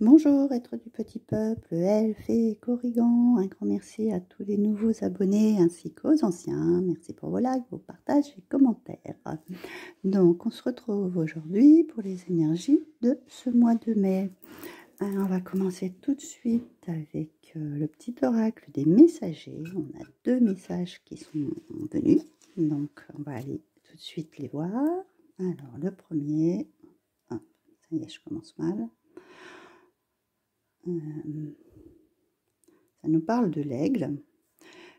Bonjour, êtres du petit peuple, elfes et corrigans. Un grand merci à tous les nouveaux abonnés ainsi qu'aux anciens. Merci pour vos likes, vos partages et commentaires. Donc, on se retrouve aujourd'hui pour les énergies de ce mois de mai. Alors, on va commencer tout de suite avec le petit oracle des messagers. On a 2 messages qui sont venus. Donc, on va aller tout de suite les voir. Alors, le premier... Ah, ça y est, je commence mal. Ça nous parle de l'aigle.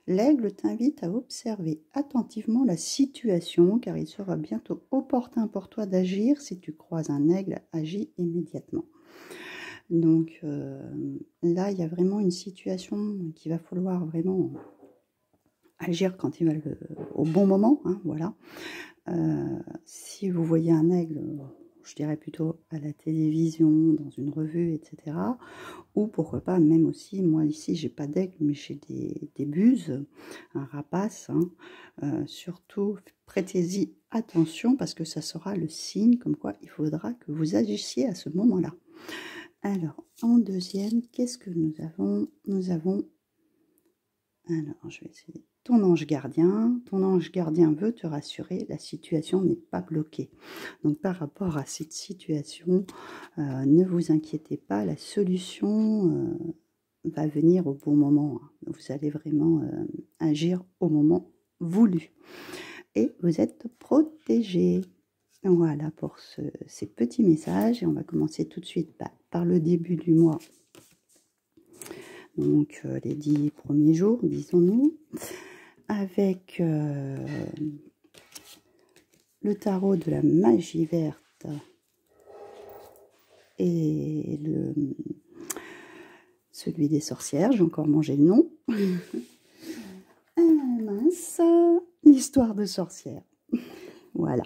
L'aigle t'invite à observer attentivement la situation car il sera bientôt opportun pour toi d'agir. Si tu croises un aigle, agis immédiatement. Donc là, il y a vraiment une situation qu'il va falloir vraiment agir quand il va au bon moment. Hein, voilà. Si vous voyez un aigle, je dirais plutôt à la télévision, dans une revue, etc. Ou pourquoi pas, même aussi, moi ici, j'ai pas d'aigle, mais j'ai des buses, un rapace. Hein. Surtout, prêtez-y attention parce que ça sera le signe comme quoi il faudra que vous agissiez à ce moment-là. Alors, en deuxième, qu'est-ce que nous avons? Nous avons, alors, je vais essayer. Ton ange gardien veut te rassurer, la situation n'est pas bloquée. Donc par rapport à cette situation, ne vous inquiétez pas, la solution va venir au bon moment. Vous allez vraiment agir au moment voulu. Et vous êtes protégé. Voilà pour ces petits messages. Et on va commencer tout de suite par le début du mois. Donc les 10 premiers jours, disons-nous. Avec le tarot de la magie verte et celui des sorcières, j'ai encore mangé le nom. Mince, l'histoire de sorcières. Voilà.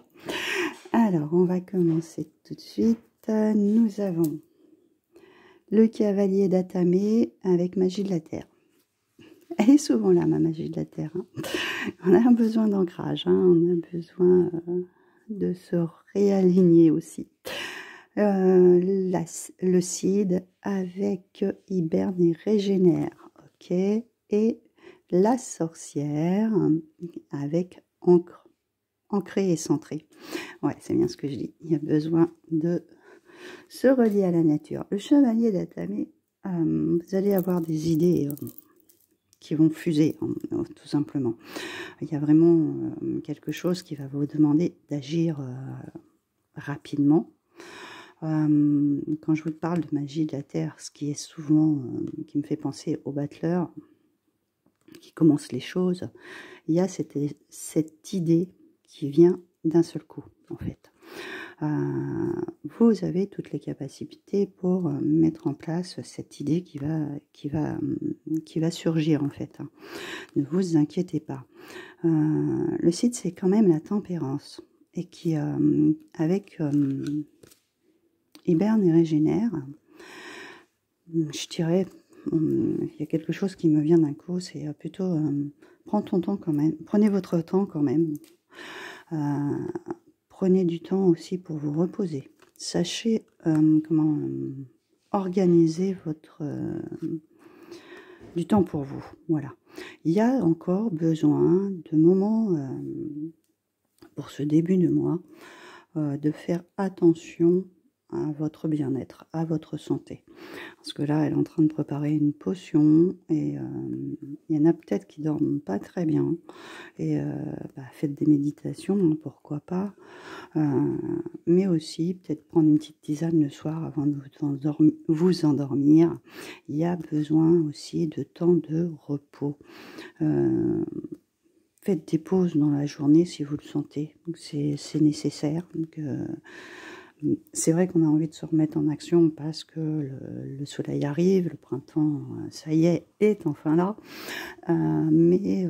Alors, on va commencer tout de suite. Nous avons le cavalier d'Atamé avec magie de la terre. Elle est souvent là, ma magie de la terre. Hein. On a besoin d'ancrage, hein. On a besoin de se réaligner aussi. Le Cid avec hiberne et régénère. Ok. Et la sorcière avec ancré et centré. Ouais, c'est bien ce que je dis. Il y a besoin de se relier à la nature. Le chevalier d'Atamé, vous allez avoir des idées... qui vont fuser, tout simplement. Il y a vraiment quelque chose qui va vous demander d'agir rapidement. Quand je vous parle de magie de la terre, ce qui est souvent, qui me fait penser au battleur, qui commence les choses, il y a cette idée qui vient d'un seul coup, en fait. Vous avez toutes les capacités pour mettre en place cette idée qui va surgir en fait. Hein. Ne vous inquiétez pas. Le Cid, c'est quand même la tempérance et qui, avec hiberne et régénère, je dirais, il y a quelque chose qui me vient d'un coup, c'est plutôt prends ton temps quand même, prenez votre temps quand même. Prenez du temps aussi pour vous reposer. Sachez comment organiser du temps pour vous. Voilà. Il y a encore besoin de moments pour ce début de mois de faire attention à votre bien-être, à votre santé. Parce que là, elle est en train de préparer une potion et il y en a peut-être qui dorment pas très bien. Et faites des méditations, hein, pourquoi pas. Mais aussi, peut-être prendre une petite tisane le soir avant de vous endormir. Il y a besoin aussi de temps de repos. Faites des pauses dans la journée si vous le sentez. C'est nécessaire. C'est vrai qu'on a envie de se remettre en action parce que le soleil arrive, le printemps, ça y est enfin là. Mais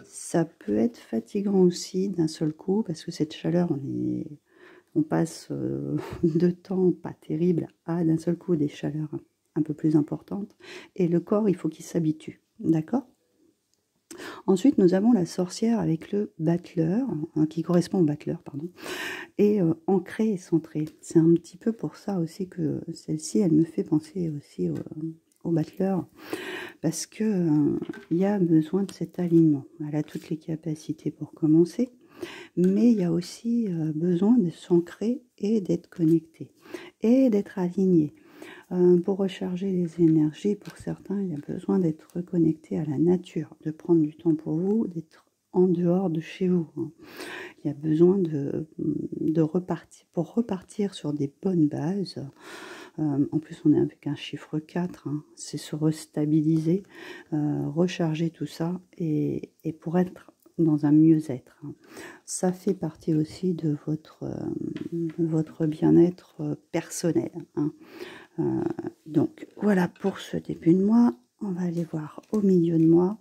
ça peut être fatigant aussi d'un seul coup parce que cette chaleur, on passe de temps pas terrible à d'un seul coup des chaleurs un peu plus importantes. Et le corps, il faut qu'il s'habitue. D'accord ? Ensuite, nous avons la sorcière avec le battleur, qui correspond au battleur, pardon, et ancrée et centrée. C'est un petit peu pour ça aussi que celle-ci, elle me fait penser aussi au battleur, parce que il y a besoin de cet alignement. Elle a toutes les capacités pour commencer, mais il y a aussi besoin de s'ancrer et d'être connecté, et d'être aligné. Pour recharger les énergies, pour certains, il y a besoin d'être reconnecté à la nature, de prendre du temps pour vous, d'être en dehors de chez vous. Il y a besoin de repartir, pour repartir sur des bonnes bases. En plus, on est avec un chiffre 4, c'est se restabiliser, recharger tout ça, et pour être dans un mieux-être. Ça fait partie aussi de votre bien-être personnel. Donc voilà pour ce début de mois. On va aller voir au milieu de mois.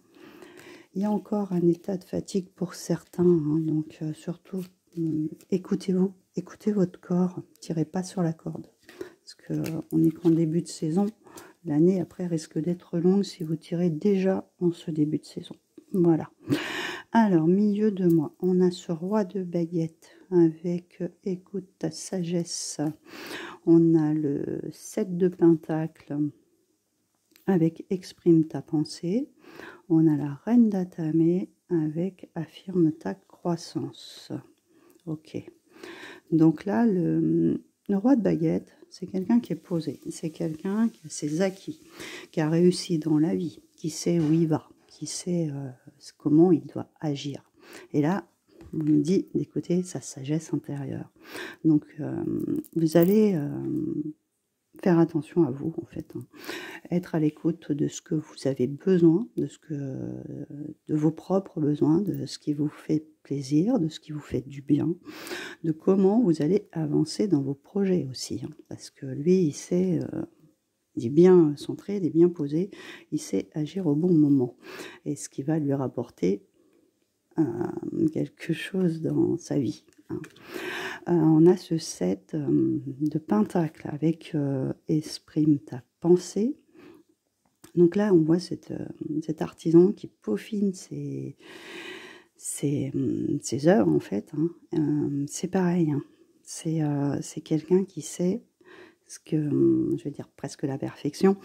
Il y a encore un état de fatigue pour certains, donc surtout écoutez-vous, écoutez votre corps, tirez pas sur la corde, parce qu'on est qu'en début de saison. L'année après risque d'être longue si vous tirez déjà en ce début de saison. Voilà. Alors, milieu de mois, on a ce roi de baguette avec écoute ta sagesse. On a le 7 de pentacle avec exprime ta pensée. On a la reine d'Atame avec affirme ta croissance. Ok. Donc là, le roi de baguette, c'est quelqu'un qui est posé. C'est quelqu'un qui a ses acquis, qui a réussi dans la vie, qui sait où il va, qui sait comment il doit agir. Et là, on me dit d'écouter sa sagesse intérieure. Donc, vous allez faire attention à vous, en fait. Être à l'écoute de ce que vous avez besoin, de vos propres besoins, de ce qui vous fait plaisir, de ce qui vous fait du bien, de comment vous allez avancer dans vos projets aussi. Parce que lui, il sait... il est bien centré, il est bien posé, il sait agir au bon moment. Et ce qui va lui rapporter quelque chose dans sa vie. On a ce 7 de pentacle avec exprime ta pensée. Donc là, on voit cet artisan qui peaufine ses œuvres, en fait. C'est pareil. C'est quelqu'un qui sait ce que, je vais dire presque la perfection,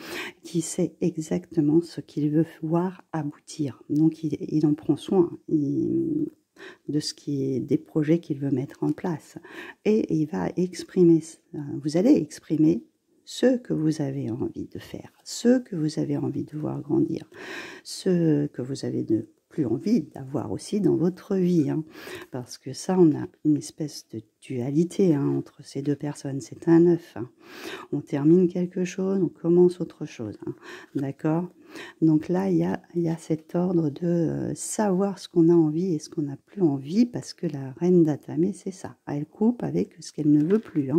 qui sait exactement ce qu'il veut voir aboutir. Donc il en prend soin de ce qui est des projets qu'il veut mettre en place. Et il va exprimer, vous allez exprimer ce que vous avez envie de faire, ce que vous avez envie de voir grandir, ce que vous avez de plus envie d'avoir aussi dans votre vie, parce que ça, on a une espèce de dualité entre ces deux personnes, c'est un 9. On termine quelque chose, on commence autre chose, d'accord? Donc là, il y a cet ordre de savoir ce qu'on a envie et ce qu'on n'a plus envie, parce que la reine d'Atame, c'est ça, elle coupe avec ce qu'elle ne veut plus,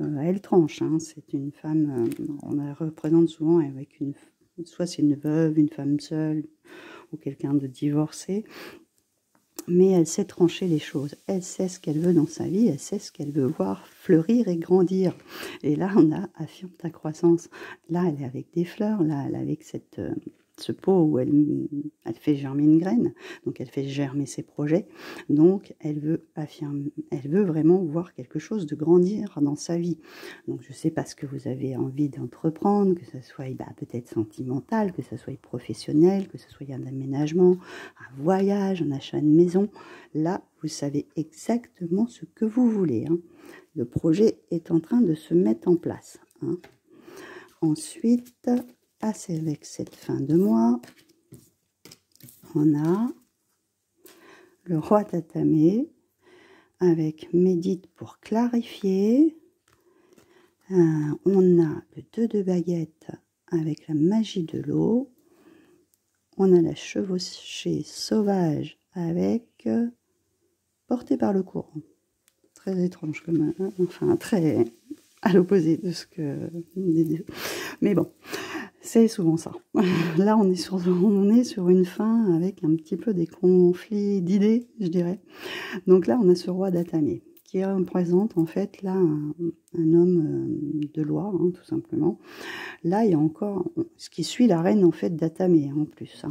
elle tranche, c'est une femme, on la représente souvent avec soit c'est une veuve, une femme seule, ou quelqu'un de divorcé, mais elle sait trancher les choses, elle sait ce qu'elle veut dans sa vie, elle sait ce qu'elle veut voir fleurir et grandir. Et là, on a affirme ta croissance. Là, elle est avec des fleurs, là, elle est avec ce pot où elle fait germer une graine, donc elle fait germer ses projets, donc elle veut vraiment voir quelque chose de grandir dans sa vie. Donc je sais pas ce que vous avez envie d'entreprendre, que ce soit peut-être sentimental, que ce soit professionnel, que ce soit un aménagement, un voyage, un achat de maison. Là, vous savez exactement ce que vous voulez. Le projet est en train de se mettre en place. Ensuite, c'est avec cette fin de mois, on a le roi d'Atame avec médite pour clarifier. On a le 2 de baguette avec la magie de l'eau. On a la chevauchée sauvage avec portée par le courant. Très étrange, enfin très à l'opposé de ce que... Mais bon, c'est souvent ça. Là, on est sur une fin avec un petit peu des conflits d'idées, je dirais. Donc là, on a ce roi d'Atame qui représente en fait là un homme de loi, tout simplement. Là, il y a encore ce qui suit la reine en fait d'Atame en plus.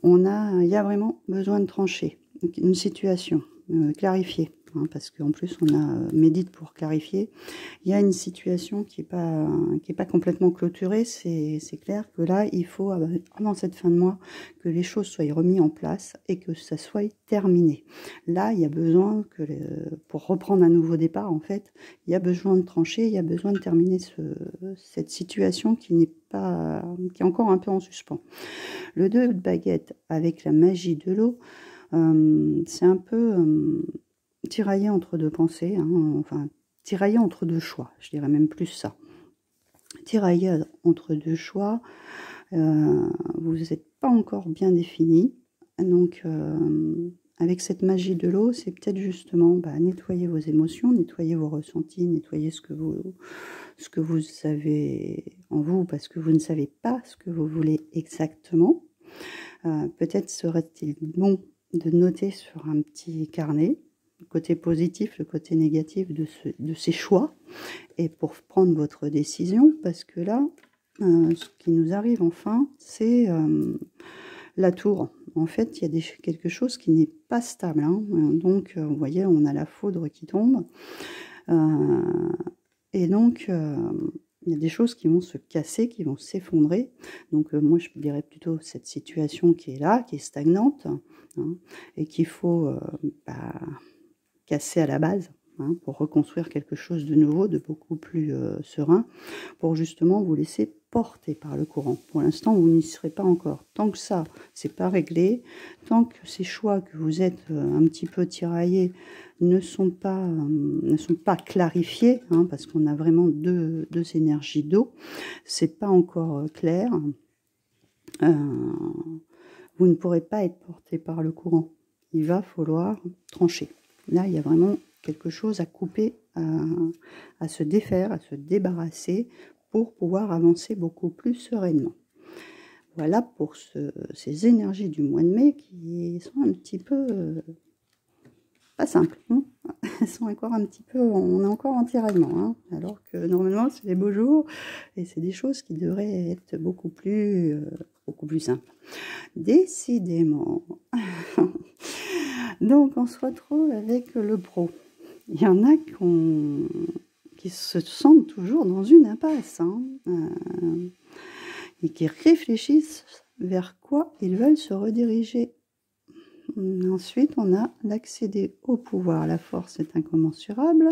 Il y a vraiment besoin de trancher une situation, clarifier, hein, parce qu'en plus on a médite pour clarifier. Il y a une situation qui est pas complètement clôturée, c'est clair que là il faut pendant cette fin de mois que les choses soient remises en place et que ça soit terminé. Là il y a besoin que pour reprendre un nouveau départ en fait, il y a besoin de trancher, il y a besoin de terminer cette situation qui est encore un peu en suspens. Le 2 de baguette avec la magie de l'eau, c'est un peu tiraillé entre deux pensées, hein, enfin tiraillé entre deux choix, je dirais même plus ça. Tiraillé entre deux choix, vous n'êtes pas encore bien défini, donc avec cette magie de l'eau, c'est peut-être justement nettoyer vos émotions, nettoyer vos ressentis, nettoyer ce que vous avez en vous, parce que vous ne savez pas ce que vous voulez exactement. Peut-être serait-il bon de noter sur un petit carnet le côté positif, le côté négatif de ces choix, et pour prendre votre décision, parce que là, ce qui nous arrive enfin, c'est la tour. En fait, il y a quelque chose qui n'est pas stable, hein. Donc, vous voyez, on a la foudre qui tombe, et donc il y a des choses qui vont se casser, qui vont s'effondrer. Donc moi, je dirais plutôt cette situation qui est là, qui est stagnante, hein, et qu'il faut casser à la base, hein, pour reconstruire quelque chose de nouveau, de beaucoup plus serein, pour justement vous laisser porter par le courant. Pour l'instant, vous n'y serez pas encore. Tant que ça, c'est pas réglé, tant que ces choix que vous êtes un petit peu tiraillés ne sont pas clarifiés, hein, parce qu'on a vraiment deux énergies d'eau, c'est pas encore clair, vous ne pourrez pas être porté par le courant. Il va falloir trancher. Là, il y a vraiment quelque chose à couper, à se défaire, à se débarrasser pour pouvoir avancer beaucoup plus sereinement. Voilà pour ces énergies du mois de mai qui sont un petit peu pas simples, hein. Elles sont encore un petit peu, on est encore en tiraillement, hein, alors que normalement c'est des beaux jours et c'est des choses qui devraient être beaucoup plus simples. Décidément. Donc on se retrouve avec le pro. Il y en a qui se sentent toujours dans une impasse, hein, et qui réfléchissent vers quoi ils veulent se rediriger. Ensuite, on a l'accéder au pouvoir. La force est incommensurable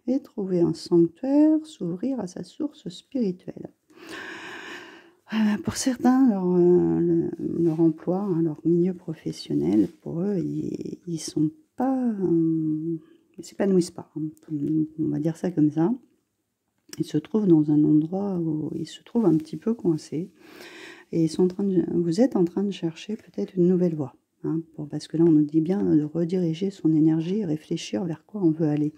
et trouver un sanctuaire, s'ouvrir à sa source spirituelle. Pour certains, leur emploi, hein, leur milieu professionnel, pour eux, ils sont pas, ils s'épanouissent pas, hein. On va dire ça comme ça. Ils se trouvent dans un endroit où ils se trouvent un petit peu coincés et vous êtes en train de chercher peut-être une nouvelle voie, hein, parce que là on nous dit bien de rediriger son énergie et réfléchir vers quoi on veut aller,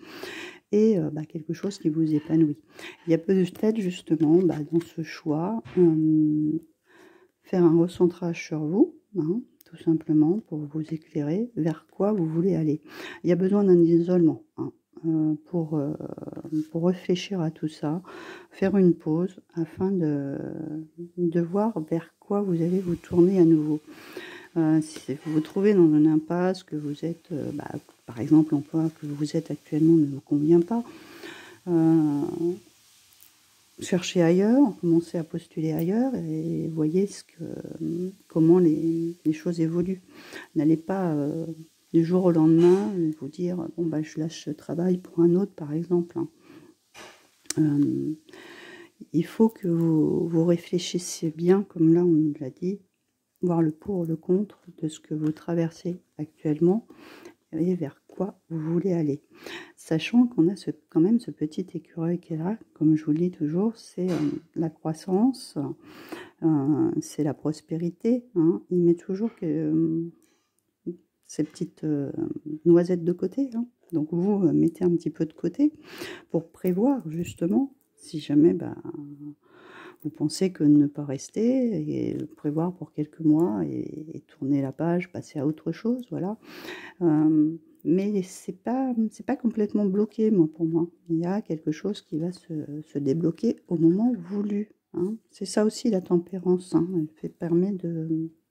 et quelque chose qui vous épanouit. Il y a peut-être justement dans ce choix faire un recentrage sur vous, hein, tout simplement pour vous éclairer vers quoi vous voulez aller. Il y a besoin d'un isolement, hein, pour réfléchir à tout ça, faire une pause afin de voir vers quoi vous allez vous tourner à nouveau. Si vous vous trouvez dans une impasse, que vous êtes, par exemple, l'emploi que vous êtes actuellement ne vous convient pas, cherchez ailleurs, commencez à postuler ailleurs et voyez comment les choses évoluent. N'allez pas du jour au lendemain vous dire je lâche ce travail pour un autre, par exemple, hein. Il faut que vous réfléchissiez bien, comme là on nous l'a dit, voir le pour, le contre de ce que vous traversez actuellement et vers quoi vous voulez aller. Sachant qu'on a quand même ce petit écureuil qui est là, comme je vous le dis toujours, c'est la croissance, c'est la prospérité, hein. Il met toujours ces petites noisettes de côté, hein. Donc vous mettez un petit peu de côté pour prévoir justement, si jamais vous pensez que ne pas rester, et prévoir pour quelques mois et tourner la page, passer à autre chose, voilà. Mais c'est pas complètement bloqué, pour moi. Il y a quelque chose qui va se débloquer au moment voulu, hein. C'est ça aussi la tempérance, hein. Elle permet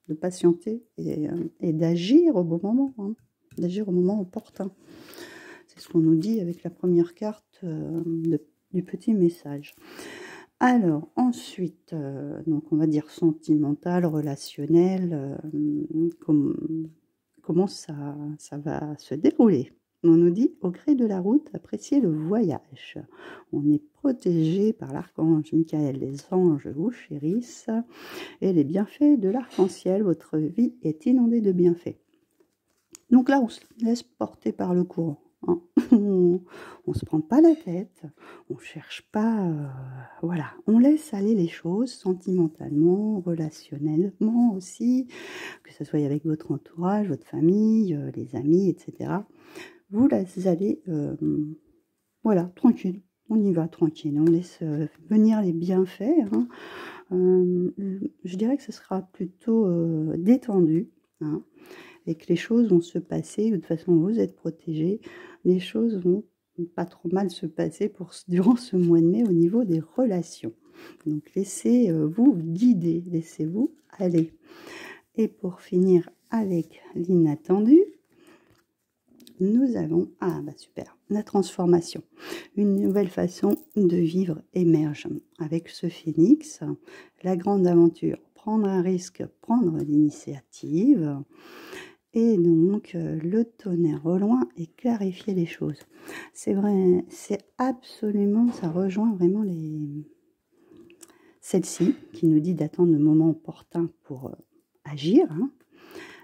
de patienter et d'agir au bon moment, hein, d'agir au moment opportun. C'est ce qu'on nous dit avec la première carte du petit message. Alors, ensuite, donc on va dire sentimental, relationnel, comment ça va se dérouler. On nous dit, au gré de la route, appréciez le voyage. On est protégé par l'archange Michael. Les anges vous chérissent et les bienfaits de l'arc-en-ciel. Votre vie est inondée de bienfaits. Donc là, on se laisse porter par le courant. Hein. On ne se prend pas la tête, on ne cherche pas, voilà, on laisse aller les choses sentimentalement, relationnellement aussi, que ce soit avec votre entourage, votre famille, les amis, etc. Vous laissez aller, voilà, tranquille, on y va tranquille, on laisse venir les bienfaits. Hein. Je dirais que ce sera plutôt détendu, hein, et que les choses vont se passer, de toute façon vous êtes protégés, les choses vont pas trop mal se passer durant ce mois de mai au niveau des relations. Donc laissez-vous guider, laissez-vous aller. Et pour finir avec l'inattendu, nous avons, super, la transformation. Une nouvelle façon de vivre émerge. Avec ce phénix, la grande aventure, prendre un risque, prendre l'initiative. Et donc, le tonnerre au loin et clarifier les choses. C'est vrai, c'est absolument, ça rejoint vraiment celle-ci qui nous dit d'attendre le moment opportun pour agir,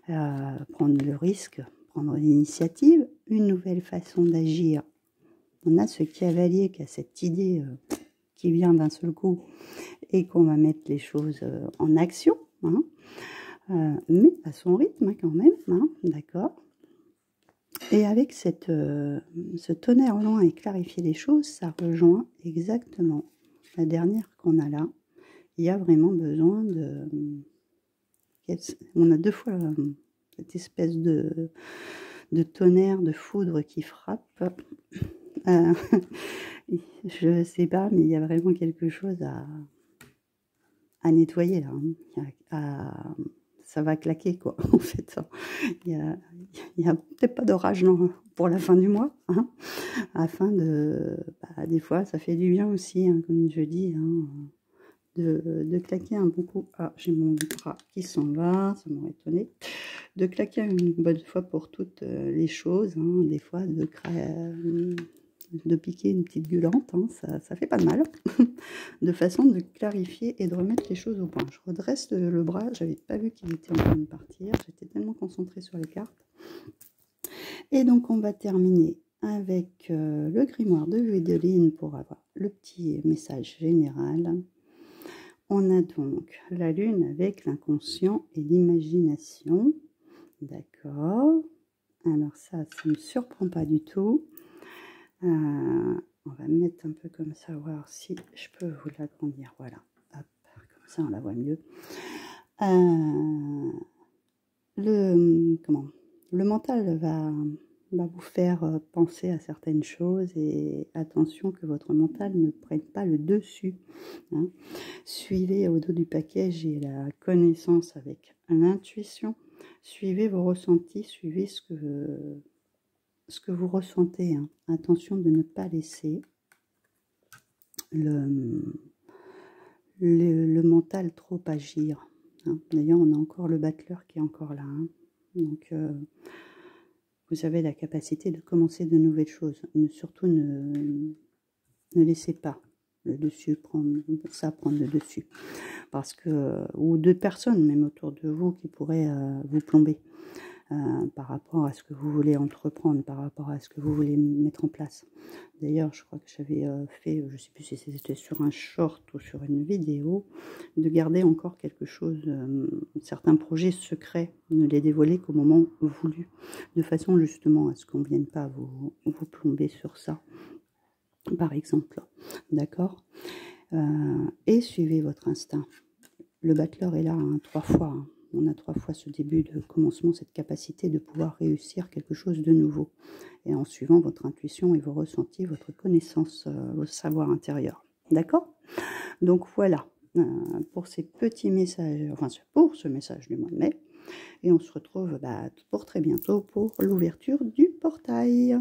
hein, prendre le risque, prendre l'initiative, une nouvelle façon d'agir. On a ce cavalier qui a cette idée qui vient d'un seul coup et qu'on va mettre les choses en action, hein. Mais à son rythme hein, quand même, hein, d'accord. Et avec ce tonnerre loin et clarifier les choses, ça rejoint exactement la dernière qu'on a là. Il y a vraiment besoin de... On a deux fois cette espèce de tonnerre, de foudre qui frappe. Je ne sais pas, mais il y a vraiment quelque chose à nettoyer là, hein, ça va claquer quoi en fait. Il y a peut-être pas d'orage pour la fin du mois, hein, afin de des fois ça fait du bien aussi, hein, comme je dis, hein, de claquer un bon coup. Ah, j'ai mon bras qui s'en va, ça m'aurait étonné. De claquer une bonne fois pour toutes les choses, hein, des fois de piquer une petite gueulante, hein, ça fait pas de mal, de façon de clarifier et de remettre les choses au point. Je redresse le bras, j'avais pas vu qu'il était en train de partir, j'étais tellement concentrée sur les cartes. Et donc on va terminer avec le grimoire de Gwendoline pour avoir le petit message général. On a donc la lune avec l'inconscient et l'imagination, d'accord. Alors ça ne me surprend pas du tout. On va mettre un peu comme ça, voir si je peux vous l'agrandir. Voilà, hop, comme ça on la voit mieux. Le mental va vous faire penser à certaines choses et attention que votre mental ne prenne pas le dessus. Hein. Suivez au dos du paquet, j'ai la connaissance avec l'intuition. Suivez vos ressentis, suivez ce que vous ressentez. Hein. Attention de ne pas laisser le mental trop agir. Hein. D'ailleurs, on a encore le battleur qui est encore là. Hein. Donc, vous avez la capacité de commencer de nouvelles choses. Surtout, ne laissez pas le dessus prendre le dessus. Parce que, ou deux personnes même autour de vous qui pourraient vous plomber. Par rapport à ce que vous voulez entreprendre, par rapport à ce que vous voulez mettre en place. D'ailleurs, je crois que j'avais fait, je ne sais plus si c'était sur un short ou sur une vidéo, de garder encore quelque chose, certains projets secrets, ne les dévoiler qu'au moment voulu, de façon justement à ce qu'on ne vienne pas vous plomber sur ça, par exemple. D'accord. Et suivez votre instinct. Le battleur est là 3 fois. Hein. On a 3 fois ce début de commencement, cette capacité de pouvoir réussir quelque chose de nouveau. Et en suivant votre intuition et vos ressentis, votre connaissance, votre savoir intérieur. D'accord? Donc voilà. pour ces petits messages, enfin pour ce message du mois de mai. Et on se retrouve pour très bientôt pour l'ouverture du portail.